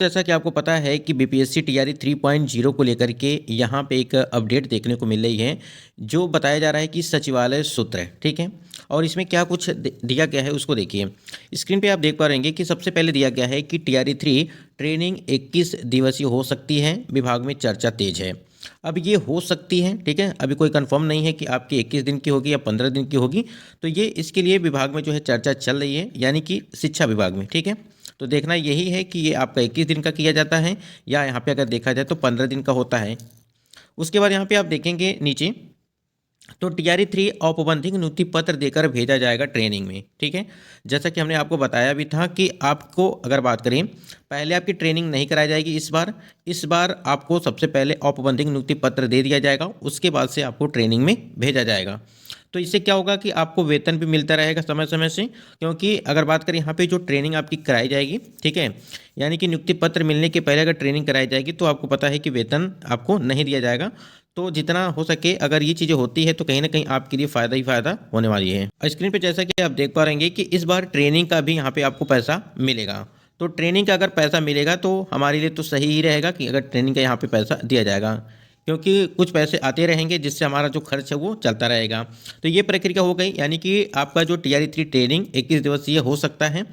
जैसा कि आपको पता है कि बीपीएससी टीआरई 3.0 को लेकर के यहाँ पे एक अपडेट देखने को मिल रही है, जो बताया जा रहा है कि सचिवालय सूत्र है, ठीक है। और इसमें क्या कुछ दिया गया है उसको देखिए। स्क्रीन पे आप देख पा रहे हैं कि सबसे पहले दिया गया है कि टीआरई 3 ट्रेनिंग 21 दिवसीय हो सकती है, विभाग में चर्चा तेज है। अब ये हो सकती है, ठीक है, अभी कोई कंफर्म नहीं है कि आपकी 21 दिन की होगी या 15 दिन की होगी। तो ये इसके लिए विभाग में जो है चर्चा चल रही है, यानी कि शिक्षा विभाग में, ठीक है। तो देखना यही है कि ये आपका 21 दिन का किया जाता है या यहाँ पे अगर देखा जाए तो 15 दिन का होता है। उसके बाद यहाँ पे आप देखेंगे नीचे, तो टीआरई 3 औपबंधिक नियुक्ति पत्र देकर भेजा जाएगा ट्रेनिंग में, ठीक है। जैसा कि हमने आपको बताया भी था कि आपको अगर बात करें, पहले आपकी ट्रेनिंग नहीं कराई जाएगी इस बार आपको सबसे पहले औपबंधिक नियुक्ति पत्र दे दिया जाएगा, उसके बाद से आपको ट्रेनिंग में भेजा जाएगा। तो इससे क्या होगा कि आपको वेतन भी मिलता रहेगा समय समय से, क्योंकि अगर बात करें यहाँ पे जो ट्रेनिंग आपकी कराई जाएगी, ठीक है, यानी कि नियुक्ति पत्र मिलने के पहले अगर ट्रेनिंग कराई जाएगी तो आपको पता है कि वेतन आपको नहीं दिया जाएगा। तो जितना हो सके अगर ये चीज़ें होती है तो कहीं ना कहीं आपके लिए फ़ायदा ही फ़ायदा होने वाली है। स्क्रीन पे जैसा कि आप देख पा रहे हैं कि इस बार ट्रेनिंग का भी यहाँ पे आपको पैसा मिलेगा। तो ट्रेनिंग का अगर पैसा मिलेगा तो हमारे लिए तो सही ही रहेगा कि अगर ट्रेनिंग का यहाँ पे पैसा दिया जाएगा, क्योंकि कुछ पैसे आते रहेंगे जिससे हमारा जो खर्च है वो चलता रहेगा। तो ये प्रक्रिया हो गई, यानी कि आपका जो टीआरई 3 ट्रेनिंग 21 दिवसीय हो सकता है,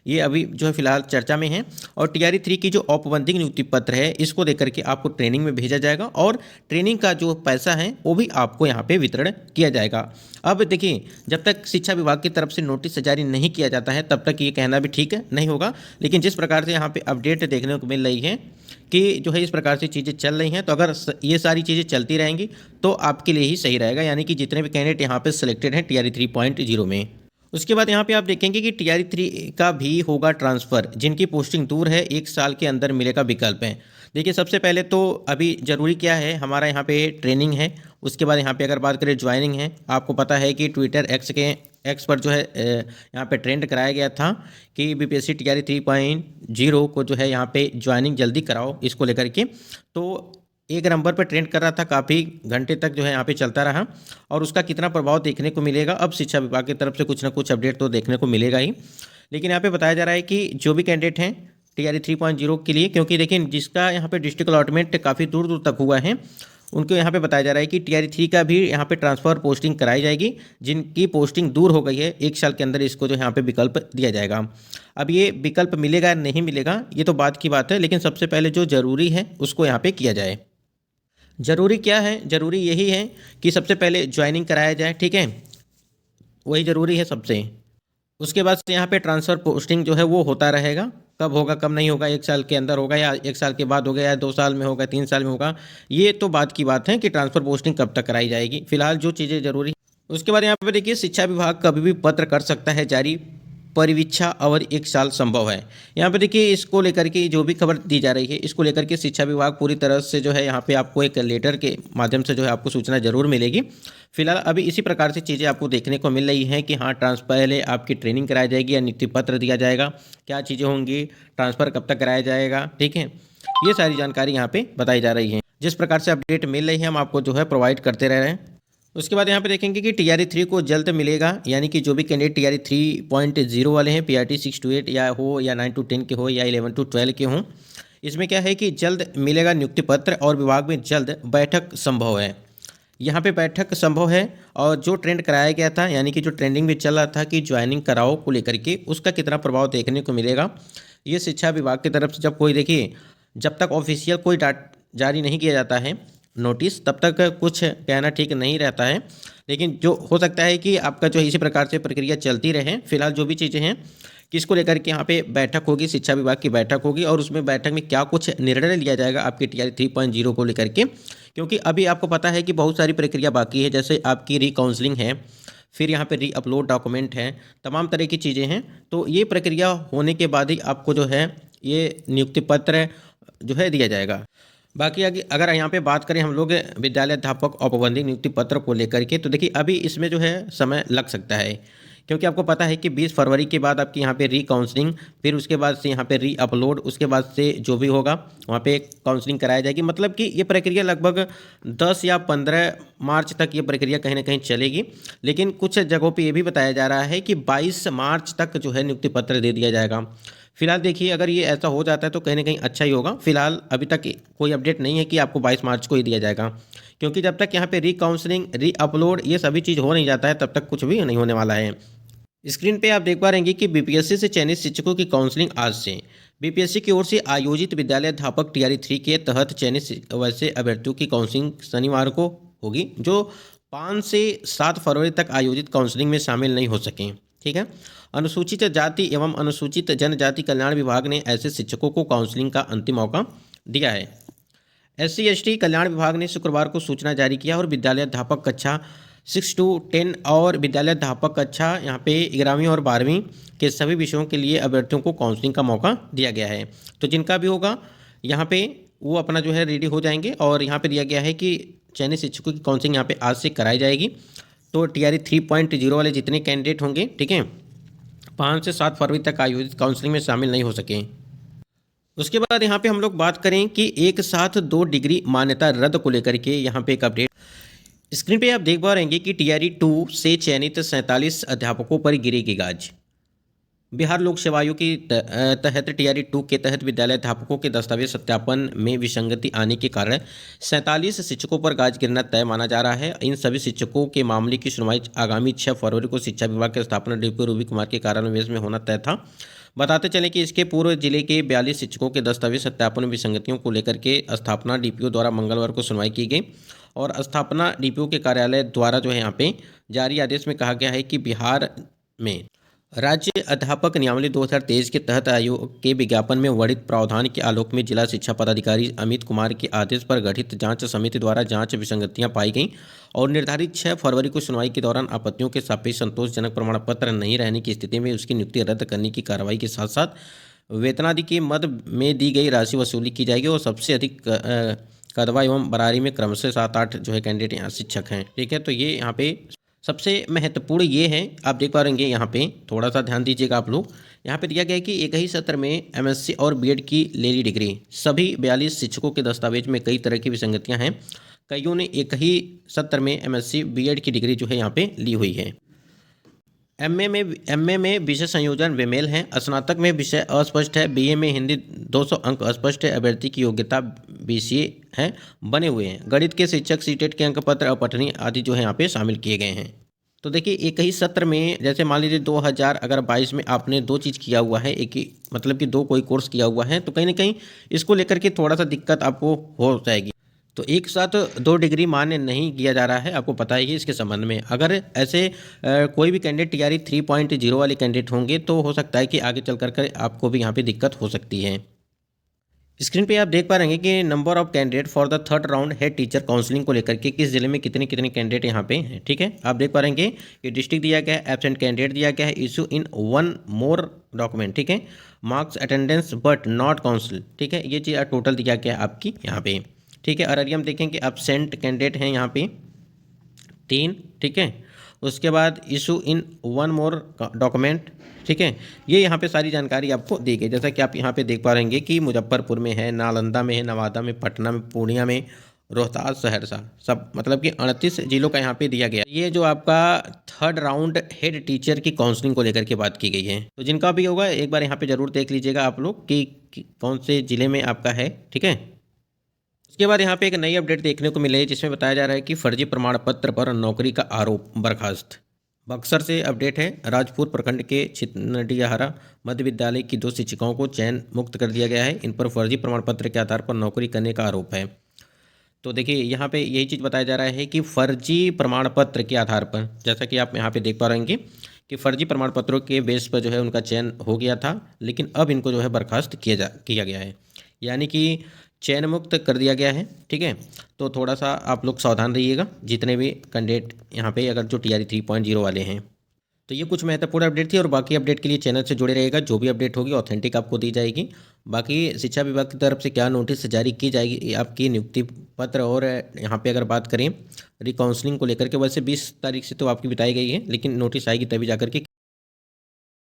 ये अभी जो है फिलहाल चर्चा में है। और टीआरई 3 की जो औपबंधिक नियुक्ति पत्र है इसको देकर के आपको ट्रेनिंग में भेजा जाएगा और ट्रेनिंग का जो पैसा है वो भी आपको यहाँ पे वितरण किया जाएगा। अब देखिए, जब तक शिक्षा विभाग की तरफ से नोटिस जारी नहीं किया जाता है तब तक ये कहना भी ठीक है नहीं होगा, लेकिन जिस प्रकार से यहाँ पे अपडेट देखने को मिल रही है कि जो है इस प्रकार से चीज़ें चल रही हैं, तो अगर ये सारी चीज़ें चलती रहेंगी तो आपके लिए ही सही रहेगा, यानी कि जितने भी कैंडिडेट यहाँ पे सिलेक्टेड हैं टीआरई 3.0 में। उसके बाद यहाँ पे आप देखेंगे कि टीआरई 3 का भी होगा ट्रांसफ़र, जिनकी पोस्टिंग दूर है 1 साल के अंदर मिलेगा विकल्प है। देखिए, सबसे पहले तो अभी ज़रूरी क्या है, हमारा यहाँ पे ट्रेनिंग है। उसके बाद यहाँ पे अगर बात करें ज्वाइनिंग है, आपको पता है कि ट्विटर एक्स पर जो है यहाँ पे ट्रेंड कराया गया था कि बीपीएससी टीआरई 3.0 को जो है यहाँ पे ज्वाइनिंग जल्दी कराओ, इसको लेकर के। तो 1 नंबर पर ट्रेंड कर रहा था, काफ़ी घंटे तक जो है यहाँ पे चलता रहा, और उसका कितना प्रभाव देखने को मिलेगा अब शिक्षा विभाग की तरफ से कुछ ना कुछ अपडेट तो देखने को मिलेगा ही। लेकिन यहाँ पे बताया जा रहा है कि जो भी कैंडिडेट हैं टीआरई 3.0 के लिए, क्योंकि देखिए जिसका यहाँ पे डिस्ट्रिक्ट अलॉटमेंट काफ़ी दूर दूर तक हुआ है, उनको यहाँ पे बताया जा रहा है कि टीआरई 3 का भी यहाँ पे ट्रांसफ़र पोस्टिंग कराई जाएगी। जिनकी पोस्टिंग दूर हो गई है 1 साल के अंदर इसको जो यहाँ पे विकल्प दिया जाएगा। अब ये विकल्प मिलेगा नहीं मिलेगा ये तो बात की बात है, लेकिन सबसे पहले जो ज़रूरी है उसको यहाँ पे किया जाए। ज़रूरी क्या है, ज़रूरी यही है कि सबसे पहले ज्वाइनिंग कराया जाए, ठीक है, वही ज़रूरी है सबसे। उसके बाद से यहाँ पे ट्रांसफ़र पोस्टिंग जो है वो होता रहेगा, कब होगा कब नहीं होगा, 1 साल के अंदर होगा या 1 साल के बाद होगा या 2 साल में होगा, 3 साल में होगा, ये तो बात की बात है कि ट्रांसफ़र पोस्टिंग कब तक कराई जाएगी। फिलहाल जो चीज़ें ज़रूरी, उसके बाद यहाँ पे देखिए शिक्षा विभाग कभी भी पत्र कर सकता है जारी, परिवीक्षा अवधि 1 साल संभव है। यहाँ पे देखिए इसको लेकर के जो भी खबर दी जा रही है इसको लेकर के शिक्षा विभाग पूरी तरह से जो है यहाँ पे आपको एक लेटर के माध्यम से जो है आपको सूचना जरूर मिलेगी। फिलहाल अभी इसी प्रकार से चीज़ें आपको देखने को मिल रही हैं कि हाँ, पहले आपकी ट्रेनिंग कराई जाएगी या नियुक्ति पत्र दिया जाएगा, क्या चीज़ें होंगी, ट्रांसफ़र कब तक कराया जाएगा, ठीक है, ये सारी जानकारी यहाँ पे बताई जा रही है। जिस प्रकार से अपडेट मिल रही है हम आपको जो है प्रोवाइड करते रह रहे हैं। उसके बाद यहाँ पे देखेंगे कि टीआरई 3 को जल्द मिलेगा, यानी कि जो भी कैंडिडेट टीआरई 3.0 वाले हैं, पीआरटी 6 to 8 या हो या 9 to 10 के हो या 11 to 12 के हों, इसमें क्या है कि जल्द मिलेगा नियुक्ति पत्र और विभाग में जल्द बैठक संभव है। यहाँ पे बैठक संभव है, और जो ट्रेंड कराया गया था, यानी कि जो ट्रेंडिंग में चल रहा था कि ज्वाइनिंग कराओ को लेकर के, उसका कितना प्रभाव देखने को मिलेगा ये शिक्षा विभाग की तरफ से। जब कोई देखिए, जब तक ऑफिशियल कोई जारी नहीं किया जाता है नोटिस, तब तक कुछ कहना ठीक नहीं रहता है। लेकिन जो हो सकता है कि आपका जो इसी प्रकार से प्रक्रिया चलती रहे। फिलहाल जो भी चीज़ें हैं किसको लेकर के यहाँ पे बैठक होगी, शिक्षा विभाग की बैठक होगी, और उसमें बैठक में क्या कुछ निर्णय लिया जाएगा आपकी टीआरई 3.0 को लेकर के, क्योंकि अभी आपको पता है कि बहुत सारी प्रक्रिया बाकी है, जैसे आपकी री-काउंसलिंग है, फिर यहाँ पे री अपलोड डॉक्यूमेंट है, तमाम तरह की चीज़ें हैं। तो ये प्रक्रिया होने के बाद ही आपको जो है ये नियुक्ति पत्र जो है दिया जाएगा। बाकी अगर यहाँ पे बात करें हम लोग विद्यालय अध्यापक औपबंधिक नियुक्ति पत्र को लेकर के, तो देखिए अभी इसमें जो है समय लग सकता है, क्योंकि आपको पता है कि 20 फरवरी के बाद आपकी यहाँ पे री काउंसलिंग, फिर उसके बाद से यहाँ पे री अपलोड, उसके बाद से जो भी होगा वहाँ पे काउंसलिंग कराई जाएगी। मतलब कि ये प्रक्रिया लगभग 10 या 15 मार्च तक ये प्रक्रिया कहीं ना कहीं चलेगी। लेकिन कुछ जगहों पे ये भी बताया जा रहा है कि 22 मार्च तक जो है नियुक्ति पत्र दे दिया जाएगा। फिलहाल देखिए, अगर ये ऐसा हो जाता है तो कहीं ना कहीं अच्छा ही होगा। फिलहाल अभी तक कोई अपडेट नहीं है कि आपको 22 मार्च को ही दिया जाएगा, क्योंकि जब तक यहाँ पे री काउंसलिंग, री अपलोड, ये सभी चीज़ हो नहीं जाता है तब तक कुछ भी नहीं होने वाला है। स्क्रीन पे आप देख पा रहे हैं कि बीपीएससी से चयनित शिक्षकों की काउंसलिंग आज से। बीपीएससी की ओर से आयोजित विद्यालय अध्यापक टीआरई 3 के तहत चयनित वैसे अभ्यर्थियों की काउंसलिंग शनिवार को होगी, जो 5 से 7 फरवरी तक आयोजित काउंसलिंग में शामिल नहीं हो सकें। ठीक है। अनुसूचित जाति एवं अनुसूचित जनजाति कल्याण विभाग ने ऐसे शिक्षकों को काउंसलिंग का अंतिम मौका दिया है। एससी एसटी कल्याण विभाग ने शुक्रवार को सूचना जारी किया और विद्यालय अध्यापक कक्षा 6 to 10 और विद्यालय अध्यापक कक्षा यहाँ पे 11वीं और 12वीं के सभी विषयों के लिए अभ्यर्थियों को काउंसलिंग का मौका दिया गया है। तो जिनका भी होगा यहाँ पे वो अपना जो है रेडी हो जाएंगे, और यहाँ पे दिया गया है कि चयनित शिक्षकों की काउंसलिंग यहाँ पे आज से कराई जाएगी। तो टीआरई 3.0 वाले जितने कैंडिडेट होंगे, ठीक है, 5 से 7 फरवरी तक आयोजित काउंसलिंग में शामिल नहीं हो सके। उसके बाद यहाँ पे हम लोग बात करें कि एक साथ 2 डिग्री मान्यता रद्द को लेकर के यहाँ पे एक अपडेट स्क्रीन पे आप देख पा रहे हैं कि टीआरई 2 से चयनित 47 अध्यापकों पर गिरेगी गाज। बिहार लोक सेवा आयोग की तहत टीआरई 2 के तहत विद्यालय अध्यापकों के दस्तावेज सत्यापन में विसंगति आने के कारण 47 शिक्षकों पर गाज गिरना तय माना जा रहा है। इन सभी शिक्षकों के मामले की सुनवाई आगामी 6 फरवरी को शिक्षा विभाग के स्थापना डीपीओ रूबी कुमार के कार्यान्वयन में होना तय था। बताते चलें कि इसके पूर्व जिले के 42 शिक्षकों के दस्तावेज सत्यापन विसंगतियों को लेकर के स्थापना डीपीओ द्वारा मंगलवार को सुनवाई की गई, और स्थापना डीपीओ के कार्यालय द्वारा जो है यहाँ पे जारी आदेश में कहा गया है कि बिहार में राज्य अध्यापक नियमावली 2023 के तहत आयोग के विज्ञापन में वर्णित प्रावधान के आलोक में जिला शिक्षा पदाधिकारी अमित कुमार के आदेश पर गठित जांच समिति द्वारा जांच विसंगतियां पाई गईं, और निर्धारित 6 फरवरी को सुनवाई के दौरान आपत्तियों के सापेक्ष संतोषजनक प्रमाण पत्र नहीं रहने की स्थिति में उसकी नियुक्ति रद्द करने की कार्रवाई के साथ साथ वेतनादि के मद में दी गई राशि वसूली की जाएगी। और सबसे अधिक कदवा एवं बरारी में क्रमशः 7-8 जो है कैंडिडेट यहाँ शिक्षक हैं। ठीक है, तो ये यहाँ पे सबसे महत्वपूर्ण ये है, आप देख पा रहेंगे यहाँ पे थोड़ा सा ध्यान दीजिएगा आप लोग। यहाँ पे दिया गया है कि एक ही सत्र में एमएससी और बीएड की ले ली डिग्री। सभी 42 शिक्षकों के दस्तावेज में कई तरह की विसंगतियाँ हैं। कईयों ने एक ही सत्र में एमएससी बीएड की डिग्री जो है यहाँ पे ली हुई है। एमए में विषय संयोजन बेमेल है। स्नातक में विषय अस्पष्ट है। बीए में हिंदी 200 अंक अस्पष्ट है। अभ्यर्थी की योग्यता बीसीए है बने हुए हैं। गणित के शिक्षक सीटेट के अंक पत्र अपठनी आदि जो है यहाँ पे शामिल किए गए हैं। तो देखिए, एक ही सत्र में जैसे मान लीजिए 2022 में आपने 2 चीज़ किया हुआ है, एक ही मतलब कि 2 कोई कोर्स किया हुआ है, तो कहीं ना कहीं इसको लेकर के थोड़ा सा दिक्कत आपको हो जाएगी। तो एक साथ 2 डिग्री मान्य नहीं किया जा रहा है, आपको पता ही है इसके संबंध में। अगर ऐसे कोई भी कैंडिडेट टीआरई 3.0 वाले कैंडिडेट होंगे तो हो सकता है कि आगे चल कर आपको भी यहाँ पे दिक्कत हो सकती है। स्क्रीन पे आप देख पा रहे हैं कि number of candidate for the 3rd round head teacher counselling को लेकर के किस जिले में कितने कितने कैंडिडेट यहाँ पे हैं। ठीक है, आप देख पा रहे हैं कि डिस्ट्रिक्ट दिया गया है, एब्सेंट कैंडिडेट दिया गया है, इशू इन 1 मोर डॉक्यूमेंट। ठीक है, marks attendance but not council. ठीक है, ये चीज़ टोटल दिया गया है आपकी यहाँ पे। ठीक है, अररिया में देखें कि एब्सेंट कैंडिडेट हैं यहाँ पे 3। ठीक है, उसके बाद इशू इन 1 मोर डॉक्यूमेंट। ठीक है, ये यहाँ पे सारी जानकारी आपको दी गई, जैसा कि आप यहाँ पे देख पा रहे हैं कि मुजफ्फरपुर में है, नालंदा में है, नवादा में, पटना में, पूर्णिया में, रोहतास, सहरसा, सब मतलब कि 38 जिलों का यहाँ पे दिया गया। ये जो आपका 3rd राउंड हेड टीचर की काउंसलिंग को लेकर के बात की गई है, तो जिनका भी होगा एक बार यहाँ पे जरूर देख लीजिएगा आप लोग कि कौन से जिले में आपका है। ठीक है, उसके बाद यहाँ पे एक नई अपडेट देखने को मिली है, जिसमें बताया जा रहा है कि फर्जी प्रमाण पत्र पर नौकरी का आरोप बर्खास्त। बक्सर से अपडेट है। राजपुर प्रखंड के छितनडियाहरा मध्य विद्यालय की 2 शिक्षिकाओं को चयन मुक्त कर दिया गया है। इन पर फर्जी प्रमाण पत्र के आधार पर नौकरी करने का आरोप है। तो देखिए, यहाँ पे यही चीज़ बताया जा रहा है कि फर्जी प्रमाण पत्र के आधार पर, जैसा कि आप यहाँ पे देख पा रहे हैं कि फर्जी प्रमाण पत्रों के बेस पर जो है उनका चयन हो गया था, लेकिन अब इनको जो है बर्खास्त किया गया है, यानी कि चयन मुक्त कर दिया गया है। ठीक है, तो थोड़ा सा आप लोग सावधान रहिएगा जितने भी कैंडिडेट यहाँ पे अगर जो टीआरई 3.0 वाले हैं। तो ये कुछ महत्वपूर्ण अपडेट थी, और बाकी अपडेट के लिए चैनल से जुड़े रहेगा। जो भी अपडेट होगी ऑथेंटिक आपको दी जाएगी। बाकी शिक्षा विभाग की तरफ से क्या नोटिस जारी की जाएगी आपकी नियुक्ति पत्र, और यहाँ पे अगर बात करें रिकाउंसलिंग को लेकर के, वैसे 20 तारीख से तो आपकी बिताई गई है, लेकिन नोटिस आएगी तभी जाकर के